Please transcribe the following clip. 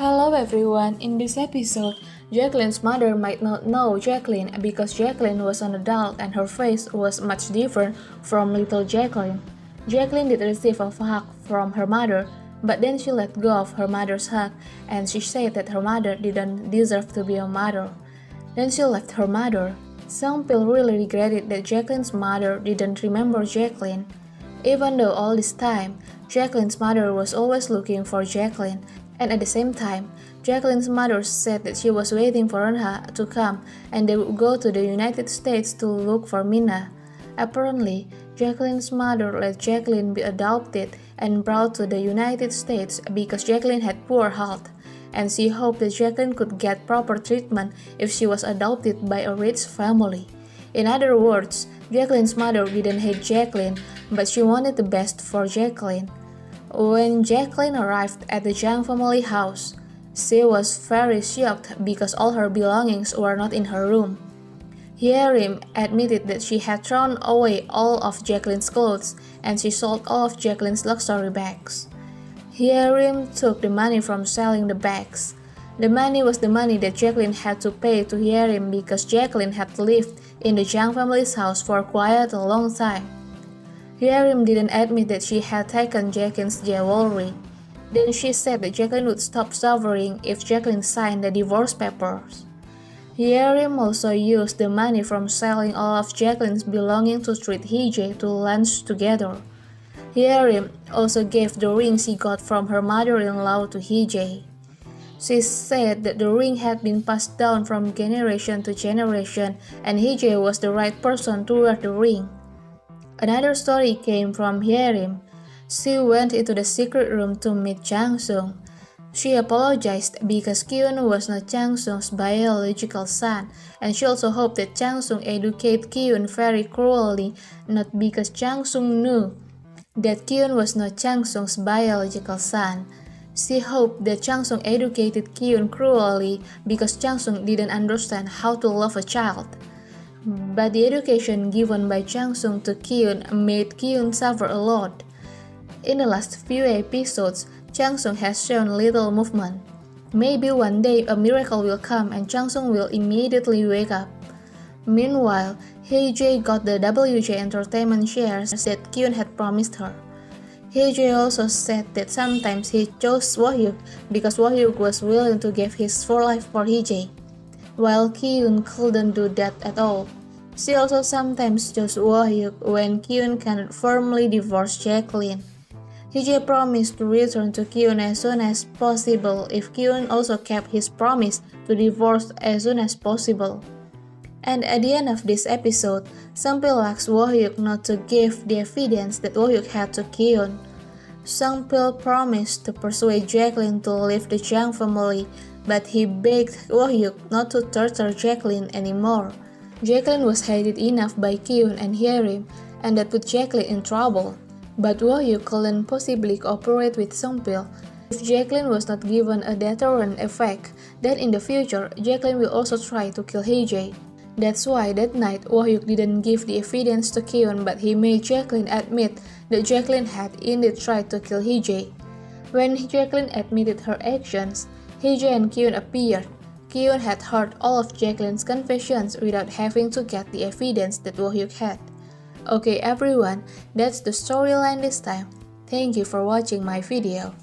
Hello everyone, in this episode, Jacklyn's mother might not know Jacklyn because Jacklyn was an adult and her face was much different from little Jacklyn. Jacklyn did receive a hug from her mother, but then she let go of her mother's hug and she said that her mother didn't deserve to be a mother. Then she left her mother. Some people really regretted that Jacklyn's mother didn't remember Jacklyn. Even though all this time, Jacklyn's mother was always looking for Jacklyn, and at the same time, Jacklyn's mother said that she was waiting for her to come and they would go to the United States to look for Mina. Apparently, Jacklyn's mother let Jacklyn be adopted and brought to the United States because Jacklyn had poor health, and she hoped that Jacklyn could get proper treatment if she was adopted by a rich family. In other words, Jacklyn's mother didn't hate Jacklyn, but she wanted the best for Jacklyn. When Jacklyn arrived at the Jung family house, she was very shocked because all her belongings were not in her room. Hyerim admitted that she had thrown away all of Jacklyn's clothes and she sold all of Jacklyn's luxury bags. Hyerim took the money from selling the bags. The money was the money that Jacklyn had to pay to Hyerim because Jacklyn had lived in the Jung family's house for quite a long time. Hyerim didn't admit that she had taken Jacklyn's jewelry. Then she said that Jacklyn would stop suffering if Jacklyn signed the divorce papers. Hyerim also used the money from selling all of Jacklyn's belongings to treat Hije to lunch together. Hyerim also gave the ring she got from her mother-in-law to Hije. She said that the ring had been passed down from generation to generation and Hije was the right person to wear the ring. Another story came from Hyerim. She went into the secret room to meet Changsung. She apologized because Kyun was not Changsung's biological son, and she also hoped that Changsung educate Kyun very cruelly, not because Changsung knew that Kyun was not Changsung's biological son. She hoped that Changsung educated Kyun cruelly because Changsung didn't understand how to love a child. But the education given by Changsung to Kyun made Kyun suffer a lot. In the last few episodes, Changsung has shown little movement. Maybe one day a miracle will come and Changsung will immediately wake up. Meanwhile, Hye got the WJ Entertainment shares that Kyun had promised her. Hye also said that sometimes he chose Woo-hyuk because Woo-hyuk was willing to give his full life for Hye, while Kyun couldn't do that at all. She also sometimes chose Woo-hyuk when Kyun cannot firmly divorce Jacklyn. Hye promised to return to Kyun as soon as possible if Kyun also kept his promise to divorce as soon as possible. And at the end of this episode, some people asked Woo-hyuk not to give the evidence that Woo-hyuk had to Kyun. Sung Pil promised to persuade Jacklyn to leave the Jung family, but he begged Woo-hyuk not to torture Jacklyn anymore. Jacklyn was hated enough by Kyun and Hyerim, and that put Jacklyn in trouble. But Woo-hyuk couldn't possibly cooperate with Sung Pil. If Jacklyn was not given a deterrent effect, then in the future, Jacklyn will also try to kill Hye. That's why that night Woo-hyuk didn't give the evidence to Kyun, but he made Jacklyn admit that Jacklyn had indeed tried to kill Hye. When Jacklyn admitted her actions, Hye and Kyun appeared. Kyun had heard all of Jacklyn's confessions without having to get the evidence that Woo-hyuk had. Okay everyone, that's the storyline this time. Thank you for watching my video.